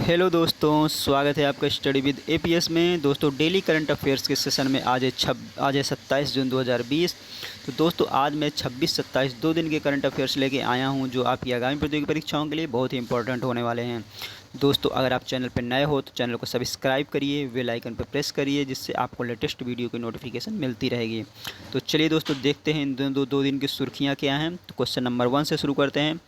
Hello दोस्तों, स्वागत है आपका स्टडी विद एपीएस में। दोस्तों डेली करंट अफेयर्स के सेशन में आज है 27 जून 2020। तो दोस्तों आज मैं 26-27 2 दिन के करंट अफेयर्स लेके आया हूं जो आपकी आगामी प्रतियोगी परीक्षाओं के लिए बहुत ही इंपॉर्टेंट होने वाले हैं। दोस्तों अगर आप चैनल पर नए हो तो चैनल को सब्सक्राइब करिए, बेल आइकन पर प्रेस करिए, जिससे आपको लेटेस्ट वीडियो की नोटिफिकेशन मिलती रहेगी। तो चलिए दोस्तों देखते हैं इन दो दिन की सुर्खियाँ क्या हैं। तो क्वेश्चन नंबर 1 से शुरू करते हैं।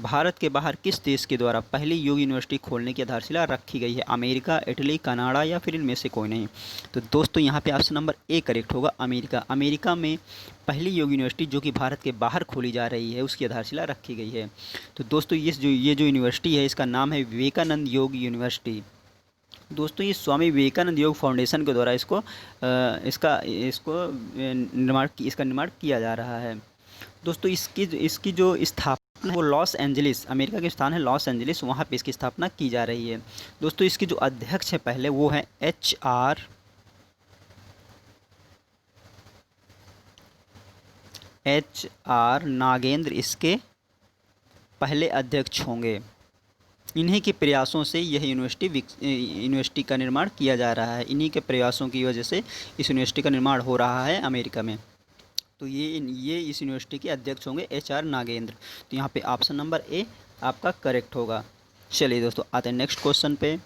भारत के बाहर किस देश के द्वारा पहली योग यूनिवर्सिटी खोलने की आधारशिला रखी गई है? अमेरिका, इटली, कनाडा या फिर इनमें से कोई नहीं। तो दोस्तों यहाँ पे ऑप्शन नंबर ए करेक्ट होगा, अमेरिका। अमेरिका में पहली योग यूनिवर्सिटी जो कि भारत के बाहर खोली जा रही है उसकी आधारशिला रखी गई है। तो दोस्तों ये जो यूनिवर्सिटी है इसका नाम है विवेकानंद योग यूनिवर्सिटी। दोस्तों ये स्वामी विवेकानंद योग फाउंडेशन के द्वारा इसका निर्माण किया जा रहा है। दोस्तों इसकी जो स्थापना वो लॉस एंजलिस, अमेरिका के स्थान है लॉस एंजलिस, वहाँ पे इसकी स्थापना की जा रही है। दोस्तों इसकी जो अध्यक्ष है पहले वो है एच आर नागेंद्र इसके पहले अध्यक्ष होंगे। इन्हीं के प्रयासों से यह यूनिवर्सिटी का निर्माण किया जा रहा है। इन्हीं के प्रयासों की वजह से इस यूनिवर्सिटी का निर्माण हो रहा है अमेरिका में। तो ये इस यूनिवर्सिटी के अध्यक्ष होंगे एच आर नागेंद्र। तो यहाँ पे ऑप्शन नंबर ए आपका करेक्ट होगा। चलिए दोस्तों आते हैं नेक्स्ट क्वेश्चन पे।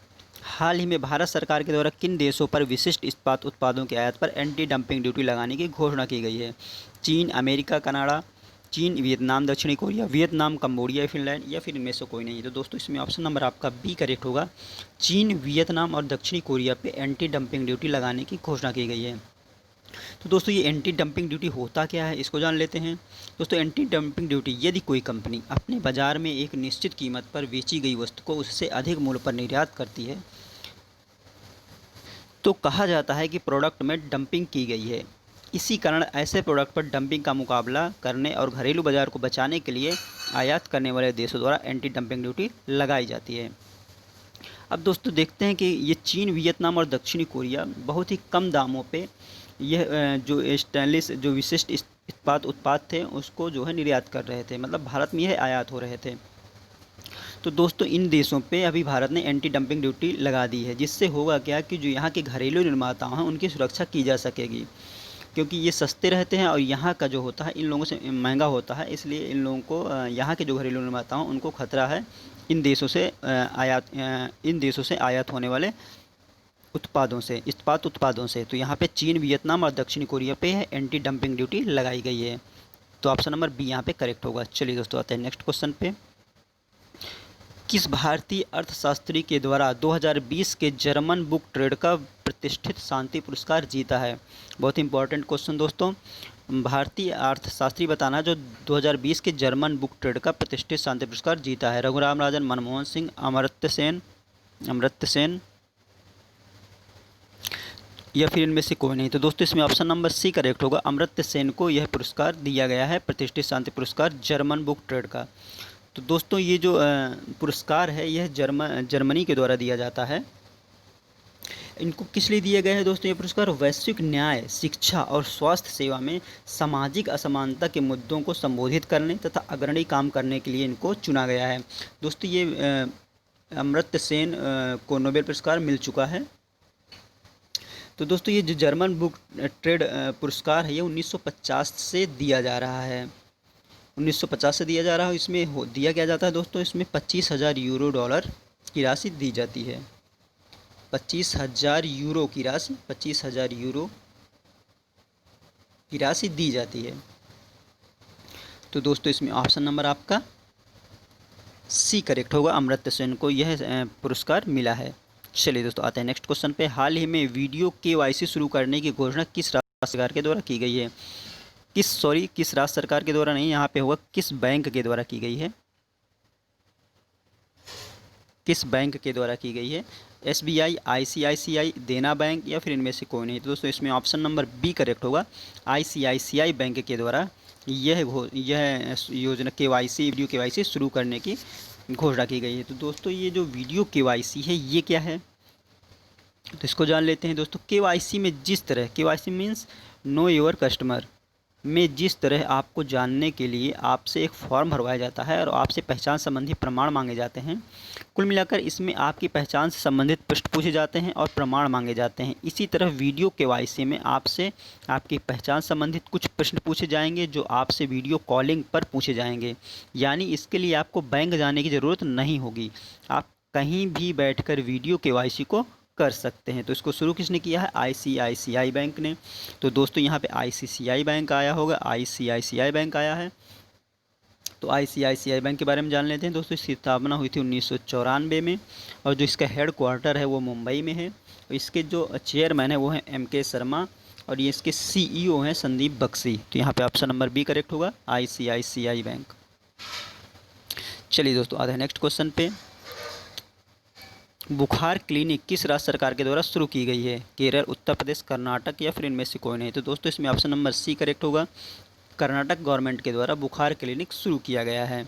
हाल ही में भारत सरकार के द्वारा किन देशों पर विशिष्ट इस्पात उत्पादों के आयात पर एंटी डंपिंग ड्यूटी लगाने की घोषणा की गई है? चीन, अमेरिका, कनाडा, चीन, वियतनाम, दक्षिणी कोरिया, वियतनाम, कंबोडिया, फिनलैंड या फिर इनमें से कोई नहीं। तो दोस्तों इसमें ऑप्शन नंबर आपका बी करेक्ट होगा। चीन, वियतनाम और दक्षिणी कोरिया पे एंटी डंपिंग ड्यूटी लगाने की घोषणा की गई है। तो दोस्तों ये एंटी डंपिंग ड्यूटी होता क्या है इसको जान लेते हैं। दोस्तों एंटी डंपिंग ड्यूटी यदि कोई कंपनी अपने बाज़ार में एक निश्चित कीमत पर बेची गई वस्तु को उससे अधिक मूल्य पर निर्यात करती है तो कहा जाता है कि प्रोडक्ट में डंपिंग की गई है। इसी कारण ऐसे प्रोडक्ट पर डंपिंग का मुकाबला करने और घरेलू बाजार को बचाने के लिए आयात करने वाले देशों द्वारा एंटी डंपिंग ड्यूटी लगाई जाती है। अब दोस्तों देखते हैं कि ये चीन, वियतनाम और दक्षिणी कोरिया बहुत ही कम दामों पे यह जो स्टेनलेस जो विशिष्ट इस्पात उत्पाद थे उसको जो है निर्यात कर रहे थे, मतलब भारत में यह आयात हो रहे थे। तो दोस्तों इन देशों पे अभी भारत ने एंटी डंपिंग ड्यूटी लगा दी है, जिससे होगा क्या कि जो यहाँ के घरेलू निर्माता हैं उनकी सुरक्षा की जा सकेगी, क्योंकि ये सस्ते रहते हैं और यहाँ का जो होता है इन लोगों से महंगा होता है। इसलिए इन लोगों को यहाँ के जो घरेलू निर्माता हैं उनको खतरा है इन देशों से आयात होने वाले इस्पात उत्पादों से। तो यहाँ पे चीन, वियतनाम और दक्षिण कोरिया पे है एंटी डंपिंग ड्यूटी लगाई गई है। तो ऑप्शन नंबर बी यहाँ पे करेक्ट होगा। चलिए दोस्तों आते हैं नेक्स्ट क्वेश्चन पे। किस भारतीय अर्थशास्त्री के द्वारा 2020 के जर्मन बुक ट्रेड का प्रतिष्ठित शांति पुरस्कार जीता है? बहुत इंपॉर्टेंट क्वेश्चन दोस्तों। भारतीय अर्थशास्त्री बताना जो 2020 के जर्मन बुक ट्रेड का प्रतिष्ठित शांति पुरस्कार जीता है। रघुराम राजन, मनमोहन सिंह, अमर्त्य सेन या फिर इनमें से कोई नहीं। तो दोस्तों इसमें ऑप्शन नंबर सी करेक्ट होगा। अमर्त्य सेन को यह पुरस्कार दिया गया है, प्रतिष्ठित शांति पुरस्कार जर्मन बुक ट्रेड का। तो दोस्तों ये जो पुरस्कार है यह जर्मनी के द्वारा दिया जाता है। इनको किस लिए दिया गया है दोस्तों? ये पुरस्कार वैश्विक न्याय, शिक्षा और स्वास्थ्य सेवा में सामाजिक असमानता के मुद्दों को संबोधित करने तथा अग्रणी काम करने के लिए इनको चुना गया है। दोस्तों ये अमर्त्य सेन को नोबेल पुरस्कार मिल चुका है। तो दोस्तों ये जो जर्मन बुक ट्रेड पुरस्कार है ये 1950 से दिया जा रहा है। 1950 से दिया जा रहा है। इसमें दिया क्या जाता है दोस्तों? इसमें 25,000 यूरो डॉलर की राशि दी जाती है। 25,000 यूरो की राशि 25,000 यूरो की राशि दी जाती है। तो दोस्तों इसमें ऑप्शन नंबर आपका सी करेक्ट होगा। अमर्त्य सेन को यह पुरस्कार मिला है। चलिए दोस्तों आते हैं नेक्स्ट क्वेश्चन पे। हाल ही में वीडियो केवाईसी शुरू करने की घोषणा किस राज्य सरकार के द्वारा की गई है? किस राज्य सरकार के द्वारा नहीं, यहाँ पे होगा किस बैंक के द्वारा की गई है? किस बैंक के द्वारा की गई है? एसबीआई, आईसीआईसीआई, देना बैंक या फिर इनमें से कोई नहीं। तो दोस्तों इसमें ऑप्शन नंबर बी करेक्ट होगा। आईसीआईसीआई बैंक के द्वारा यह योजना वीडियो केवाईसी शुरू करने की घोषणा की गई है। तो दोस्तों ये जो वीडियो केवाईसी है ये क्या है तो इसको जान लेते हैं दोस्तों। केवाईसी में जिस तरह KYC means know your customer, में जिस तरह आपको जानने के लिए आपसे एक फॉर्म भरवाया जाता है और आपसे पहचान संबंधी प्रमाण मांगे जाते हैं, कुल मिलाकर इसमें आपकी पहचान से संबंधित प्रश्न पूछे जाते हैं और प्रमाण मांगे जाते हैं। इसी तरह वीडियो केवाईसी में आपसे आपकी पहचान संबंधित कुछ प्रश्न पूछे जाएंगे जो आपसे वीडियो कॉलिंग पर पूछे जाएंगे। यानी इसके लिए आपको बैंक जाने की ज़रूरत नहीं होगी, आप कहीं भी बैठकर वीडियो केवाईसी को कर सकते हैं। तो इसको शुरू किसने किया है? आईसीआईसीआई बैंक ने। तो दोस्तों यहाँ पे आईसीआईसीआई बैंक आया होगा, आईसीआईसीआई बैंक आया है। तो आईसीआईसीआई बैंक के बारे में जान लेते हैं दोस्तों। इसकी स्थापना हुई थी 1994 में और जो इसका हेड क्वार्टर है वो मुंबई में है। और इसके जो चेयरमैन है वो हैं एम.के. शर्मा और ये इसके सीईओ हैं संदीप बख्शी। तो यहाँ पे ऑप्शन नंबर बी करेक्ट होगा, आईसीआईसीआई बैंक। चलिए दोस्तों आते हैं नेक्स्ट क्वेश्चन पे। बुखार क्लिनिक किस राज्य सरकार के द्वारा शुरू की गई है? केरल, उत्तर प्रदेश, कर्नाटक या फिर इनमें से कोई नहीं। तो दोस्तों इसमें ऑप्शन नंबर सी करेक्ट होगा, कर्नाटक गवर्नमेंट के द्वारा बुखार क्लिनिक शुरू किया गया है।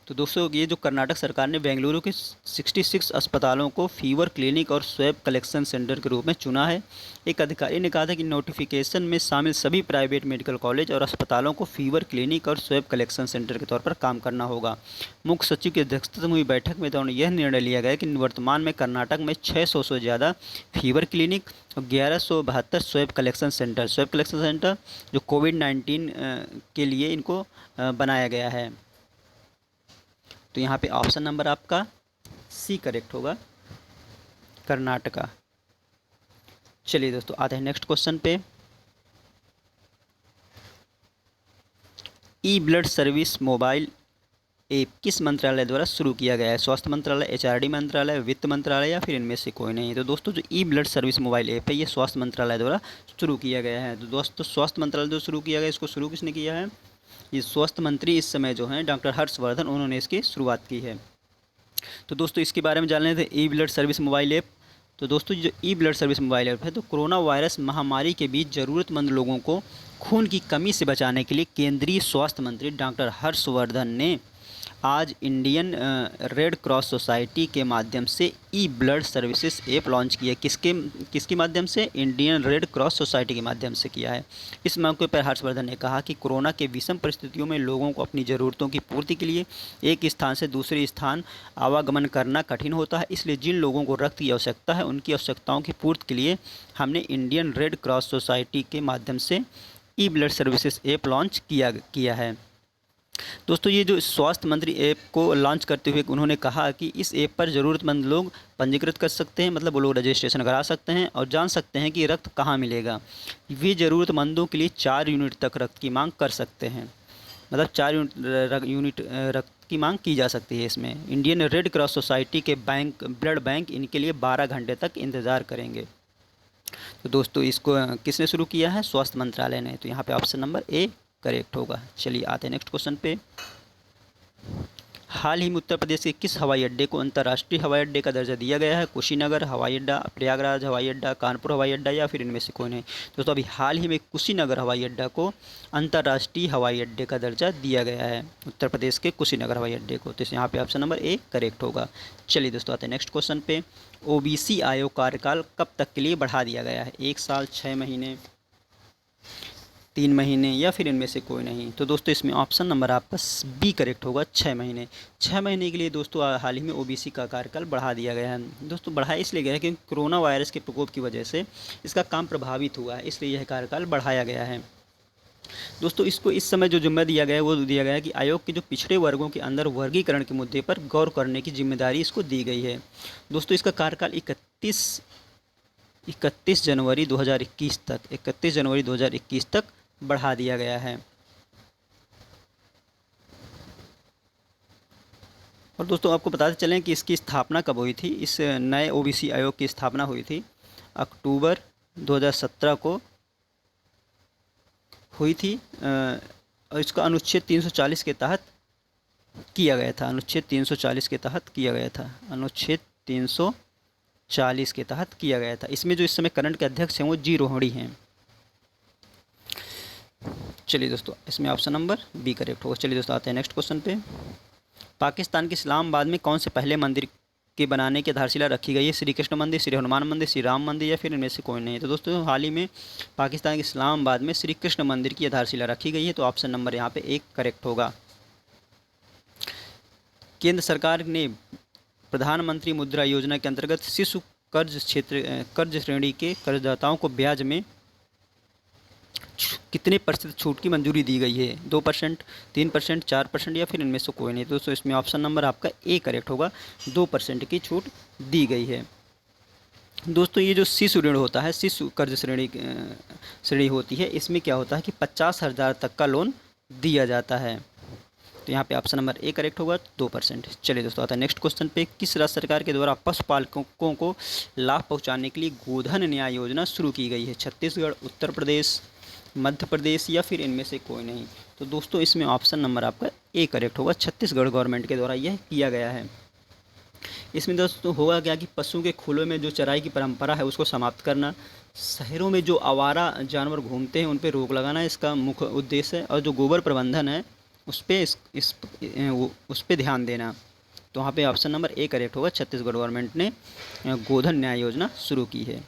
तो दोस्तों ये जो कर्नाटक सरकार ने बेंगलुरु के 66 अस्पतालों को फीवर क्लिनिक और स्वैब कलेक्शन सेंटर के रूप में चुना है। एक अधिकारी ने कहा था कि नोटिफिकेशन में शामिल सभी प्राइवेट मेडिकल कॉलेज और अस्पतालों को फीवर क्लिनिक और स्वैब कलेक्शन सेंटर के तौर पर काम करना होगा। मुख्य सचिव की अध्यक्षता में हुई बैठक में दौरान यह निर्णय लिया गया कि वर्तमान में कर्नाटक में 600 से ज़्यादा फीवर क्लिनिक और 1172 स्वैब कलेक्शन सेंटर जो कोविड-19 के लिए इनको बनाया गया है। तो यहाँ पे ऑप्शन नंबर आपका सी करेक्ट होगा, कर्नाटका। चलिए दोस्तों आते हैं नेक्स्ट क्वेश्चन पे। ई ब्लड सर्विस मोबाइल ऐप किस मंत्रालय द्वारा शुरू किया गया है? स्वास्थ्य मंत्रालय, एचआरडी मंत्रालय, वित्त मंत्रालय या फिर इनमें से कोई नहीं। तो दोस्तों जो ई ब्लड सर्विस मोबाइल ऐप है ये स्वास्थ्य मंत्रालय द्वारा शुरू किया गया है। तो दोस्तों स्वास्थ्य मंत्रालय द्वारा शुरू किया गया, इसको शुरू किसने किया है? ये स्वास्थ्य मंत्री इस समय जो हैं डॉक्टर हर्षवर्धन, उन्होंने इसकी शुरुआत की है। तो दोस्तों इसके बारे में जान लेते हैं, ई ब्लड सर्विस मोबाइल ऐप। तो दोस्तों जो ई ब्लड सर्विस मोबाइल ऐप है तो कोरोना वायरस महामारी के बीच ज़रूरतमंद लोगों को खून की कमी से बचाने के लिए केंद्रीय स्वास्थ्य मंत्री डॉक्टर हर्षवर्धन ने आज इंडियन रेड क्रॉस सोसाइटी के माध्यम से ई ब्लड सर्विसेज ऐप लॉन्च किया। किसके माध्यम से? इंडियन रेड क्रॉस सोसाइटी के माध्यम से किया है। इस मौके पर हर्षवर्धन ने कहा कि कोरोना के विषम परिस्थितियों में लोगों को अपनी ज़रूरतों की पूर्ति के लिए एक स्थान से दूसरे स्थान आवागमन करना कठिन होता है, इसलिए जिन लोगों को रक्त की आवश्यकता है उनकी आवश्यकताओं की पूर्ति के लिए हमने इंडियन रेड क्रॉस सोसाइटी के माध्यम से ई ब्लड सर्विसेज ऐप लॉन्च किया है। दोस्तों ये जो स्वास्थ्य मंत्री ऐप को लॉन्च करते हुए उन्होंने कहा कि इस ऐप पर ज़रूरतमंद लोग पंजीकृत कर सकते हैं, मतलब वो लोग रजिस्ट्रेशन करा सकते हैं और जान सकते हैं कि रक्त कहाँ मिलेगा। वे ज़रूरतमंदों के लिए 4 यूनिट तक रक्त की मांग कर सकते हैं, मतलब 4 यूनिट रक्त की मांग की जा सकती है। इसमें इंडियन रेड क्रॉस सोसाइटी के ब्लड बैंक इनके लिए 12 घंटे तक इंतज़ार करेंगे। तो दोस्तों इसको किसने शुरू किया है? स्वास्थ्य मंत्रालय ने। तो यहाँ पे ऑप्शन नंबर ए करेक्ट होगा। चलिए आते हैं नेक्स्ट क्वेश्चन पे। हाल ही में उत्तर प्रदेश के किस हवाई अड्डे को अंतर्राष्ट्रीय हवाई अड्डे का दर्जा दिया गया है? कुशीनगर हवाई अड्डा, प्रयागराज हवाई अड्डा, कानपुर हवाई अड्डा या फिर इनमें से कोई नहीं। दोस्तों अभी हाल ही में कुशीनगर हवाई अड्डा को अंतर्राष्ट्रीय हवाई अड्डे का दर्जा दिया गया है, उत्तर प्रदेश के कुशीनगर हवाई अड्डे को। तो यहाँ पे ऑप्शन नंबर ए करेक्ट होगा। चलिए दोस्तों आते हैं नेक्स्ट क्वेश्चन पे। ओबीसी आयोग कार्यकाल कब तक के लिए बढ़ा दिया गया है? 1 साल, 6 महीने, 3 महीने या फिर इनमें से कोई नहीं। तो दोस्तों इसमें ऑप्शन नंबर आपका बी करेक्ट होगा, 6 महीने। 6 महीने के लिए दोस्तों हाल ही में ओबीसी का कार्यकाल बढ़ा दिया गया है। दोस्तों बढ़ाया इसलिए गया है क्योंकि कोरोना वायरस के प्रकोप की वजह से इसका काम प्रभावित हुआ है, इसलिए यह कार्यकाल बढ़ाया गया है। दोस्तों इसको इस समय जो जिम्मा दिया गया है वो दिया गया है कि आयोग के जो पिछड़े वर्गों के अंदर वर्गीकरण के मुद्दे पर गौर करने की जिम्मेदारी इसको दी गई है। दोस्तों इसका कार्यकाल 31 जनवरी 2021 तक बढ़ा दिया गया है। और दोस्तों आपको बताते चलें कि इसकी स्थापना कब हुई थी। इस नए ओबीसी आयोग की स्थापना हुई थी अक्टूबर 2017 को हुई थी और इसका अनुच्छेद 340 के तहत किया गया था। अनुच्छेद 340 के तहत किया गया था। अनुच्छेद 340 के तहत किया गया था। इसमें जो इस समय करंट के अध्यक्ष हैं वो जी रोहड़ी हैं। चलिए दोस्तों इसमें ऑप्शन नंबर बी करेक्ट होगा। चलिए दोस्तों आते हैं नेक्स्ट क्वेश्चन पे। पाकिस्तान के इस्लामाबाद में कौन से पहले मंदिर के बनाने की आधारशिला रखी गई है? श्री कृष्ण मंदिर, श्री हनुमान मंदिर, श्री राम मंदिर या फिर इनमें से कोई नहीं? तो दोस्तों हाल ही में पाकिस्तान के इस्लामाबाद में श्री कृष्ण मंदिर की आधारशिला रखी गई है, तो ऑप्शन नंबर यहाँ पे 1 करेक्ट होगा। केंद्र सरकार ने प्रधानमंत्री मुद्रा योजना के अंतर्गत शिशु कर्ज श्रेणी के कर्जदाताओं को ब्याज में कितने प्रतिशत छूट की मंजूरी दी गई है? 2%, 3%, 4% या फिर इनमें से कोई नहीं? दोस्तों इसमें ऑप्शन नंबर आपका ए करेक्ट होगा, 2% की छूट दी गई है। दोस्तों ये जो शिशु ऋण होता है, शिशु कर्ज श्रेणी होती है, इसमें क्या होता है कि 50,000 तक का लोन दिया जाता है। तो यहाँ पे ऑप्शन नंबर ए करेक्ट होगा, 2%। चलिए दोस्तों आता है नेक्स्ट क्वेश्चन पे। किस राज्य सरकार के द्वारा पशुपालकों को लाभ पहुँचाने के लिए गोधन न्याय योजना शुरू की गई है? छत्तीसगढ़, उत्तर प्रदेश, मध्य प्रदेश या फिर इनमें से कोई नहीं? तो दोस्तों इसमें ऑप्शन नंबर आपका ए करेक्ट होगा, छत्तीसगढ़ गवर्नमेंट के द्वारा यह किया गया है। इसमें दोस्तों होगा क्या कि पशुओं के खुले में जो चराई की परंपरा है उसको समाप्त करना, शहरों में जो आवारा जानवर घूमते हैं उन पर रोक लगाना इसका मुख्य उद्देश्य है, और जो गोबर प्रबंधन है उस पर उस पर ध्यान देना। तो वहाँ पे ऑप्शन नंबर ए करेक्ट होगा, छत्तीसगढ़ गवर्नमेंट ने गोधन न्याय योजना शुरू की है।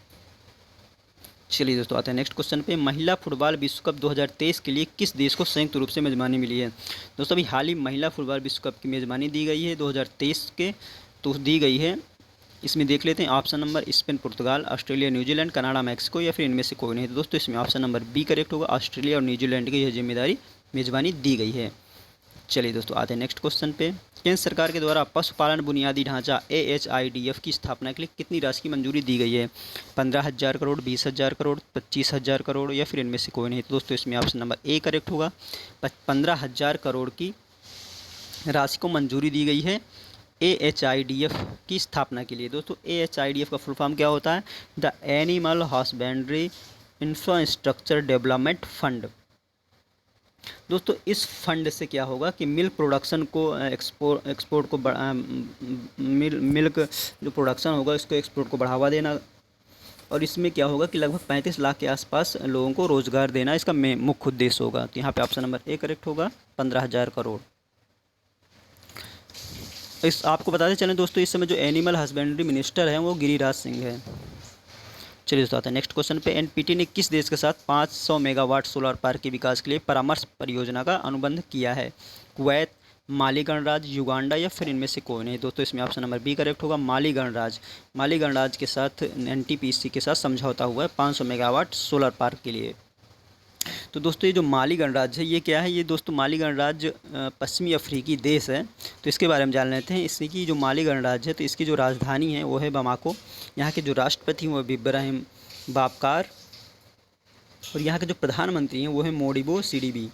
चलिए दोस्तों आते हैं नेक्स्ट क्वेश्चन पे। महिला फुटबॉल विश्व कप 2023 के लिए किस देश को संयुक्त रूप से मेज़बानी मिली है? दोस्तों अभी हाल ही महिला फुटबॉल विश्व कप की मेज़बानी दी गई है 2023 के, तो दी गई है। इसमें देख लेते हैं ऑप्शन नंबर स्पेन, पुर्तगाल, ऑस्ट्रेलिया, न्यूजीलैंड, कनाडा, मैक्सिको या फिर इनमें से कोई नहीं? तो दोस्तों इसमें ऑप्शन नंबर बी करेक्ट होगा, ऑस्ट्रेलिया और न्यूजीलैंड की यह जिम्मेदारी मेज़बानी दी गई है। चलिए दोस्तों आते हैं नेक्स्ट क्वेश्चन पे। केंद्र सरकार के द्वारा पशुपालन बुनियादी ढांचा AHIDF की स्थापना के लिए कितनी राशि की मंजूरी दी गई है? 15,000 करोड़, 20,000 करोड़, 25,000 करोड़ या फिर इनमें से कोई नहीं? तो दोस्तों इसमें ऑप्शन नंबर ए करेक्ट होगा, 15,000 करोड़ की राशि को मंजूरी दी गई है AHIDF की स्थापना के लिए। दोस्तों AHIDF का फुल फॉर्म क्या होता है? The animal husbandry infrastructure development fund. दोस्तों इस फंड से क्या होगा कि मिल्क प्रोडक्शन को एक्सपोर्ट को मिल्क जो प्रोडक्शन होगा इसको एक्सपोर्ट को बढ़ावा देना, और इसमें क्या होगा कि लगभग 35 लाख के आसपास लोगों को रोज़गार देना इसका मुख्य उद्देश्य होगा। तो यहाँ पे ऑप्शन नंबर ए करेक्ट होगा, 15,000 करोड़। इस आपको बताते चलें दोस्तों, इस समय जो एनिमल हस्बेंड्री मिनिस्टर हैं वो गिरिराज सिंह है। चलिए दोस्तों आते हैं नेक्स्ट क्वेश्चन पे। एनपीटी ने किस देश के साथ 500 मेगावाट सोलर पार्क के विकास के लिए परामर्श परियोजना का अनुबंध किया है? कुवैत, माली गणराज्य, युगांडा या फिर इनमें से कोई नहीं? दोस्तों इसमें ऑप्शन नंबर बी करेक्ट होगा, माली गणराज्य। माली गणराज्य के साथ एनटीपीसी के साथ समझौता हुआ है 500 मेगावाट सोलर पार्क के लिए। तो दोस्तों ये जो माली गणराज्य है ये क्या है? ये दोस्तों माली गणराज्य पश्चिमी अफ्रीकी देश है, तो इसके बारे में जान लेते हैं। इसकी जो माली गणराज्य है तो इसकी जो राजधानी है वो है बमाको। यहाँ के जो राष्ट्रपति हैं वो इब्राहिम बाबकार, और यहाँ के जो प्रधानमंत्री हैं वो है मोडिबो सिडिबी।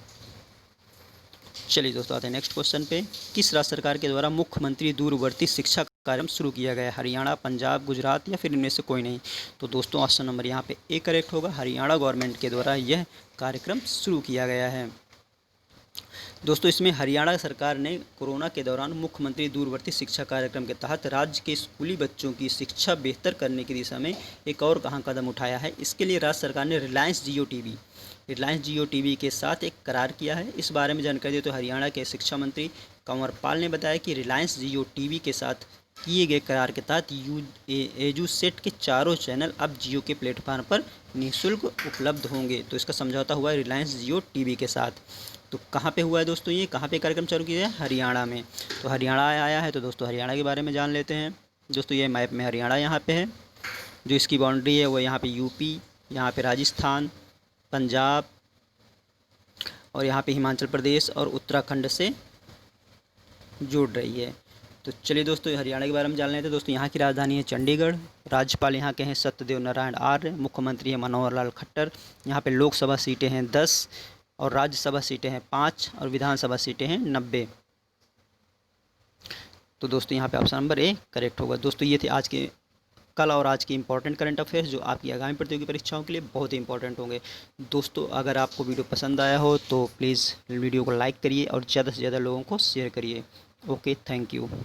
चलिए दोस्तों आते हैं नेक्स्ट क्वेश्चन पे। किस राज्य सरकार के द्वारा मुख्यमंत्री दूरवर्ती शिक्षा कार्यक्रम शुरू किया गया है? हरियाणा, पंजाब, गुजरात या फिर इनमें से कोई नहीं? तो दोस्तों ऑप्शन नंबर यहाँ पे ए करेक्ट होगा, हरियाणा गवर्नमेंट के द्वारा यह कार्यक्रम शुरू किया गया है। दोस्तों इसमें हरियाणा सरकार ने कोरोना के दौरान मुख्यमंत्री दूरवर्ती शिक्षा कार्यक्रम के तहत राज्य के स्कूली बच्चों की शिक्षा बेहतर करने की दिशा में एक और कदम उठाया है। इसके लिए राज्य सरकार ने रिलायंस जियो टीवी के साथ एक करार किया है। इस बारे में जानकारी देते तो हरियाणा के शिक्षा मंत्री कंवर पाल ने बताया कि रिलायंस जियो टीवी के साथ किए गए करार के तहत एजुसेट के चारों चैनल अब जियो के प्लेटफॉर्म पर निःशुल्क उपलब्ध होंगे। तो इसका समझौता हुआ है रिलायंस जियो टीवी के साथ। तो कहाँ पे हुआ है दोस्तों? ये कहाँ पे कार्यक्रम चालू किया है? हरियाणा में। तो हरियाणा आया है, तो दोस्तों हरियाणा के बारे में जान लेते हैं। दोस्तों ये मैप में हरियाणा यहाँ पे है, जो इसकी बाउंड्री है वो यहाँ पे यूपी, यहाँ पे राजस्थान, पंजाब और यहाँ पे हिमाचल प्रदेश और उत्तराखंड से जुड़ रही है। तो चलिए दोस्तों हरियाणा के बारे में जान लेते हैं। दोस्तों यहाँ की राजधानी है चंडीगढ़, राज्यपाल यहाँ के हैं सत्यदेव नारायण आर्य, मुख्यमंत्री है मनोहर लाल खट्टर। यहाँ पे लोकसभा सीटें हैं 10 और राज्यसभा सीटें हैं 5 और विधानसभा सीटें हैं 90। तो दोस्तों यहाँ पे ऑप्शन नंबर ए करेक्ट होगा। दोस्तों ये थे आज के कल और आज के इंपॉर्टेंट करंट अफेयर्स जो आपकी आगामी प्रतियोगी परीक्षाओं के लिए बहुत ही इंपॉर्टेंट होंगे। दोस्तों अगर आपको वीडियो पसंद आया हो तो प्लीज़ वीडियो को लाइक करिए और ज़्यादा से ज़्यादा लोगों को शेयर करिए। Okay, thank you.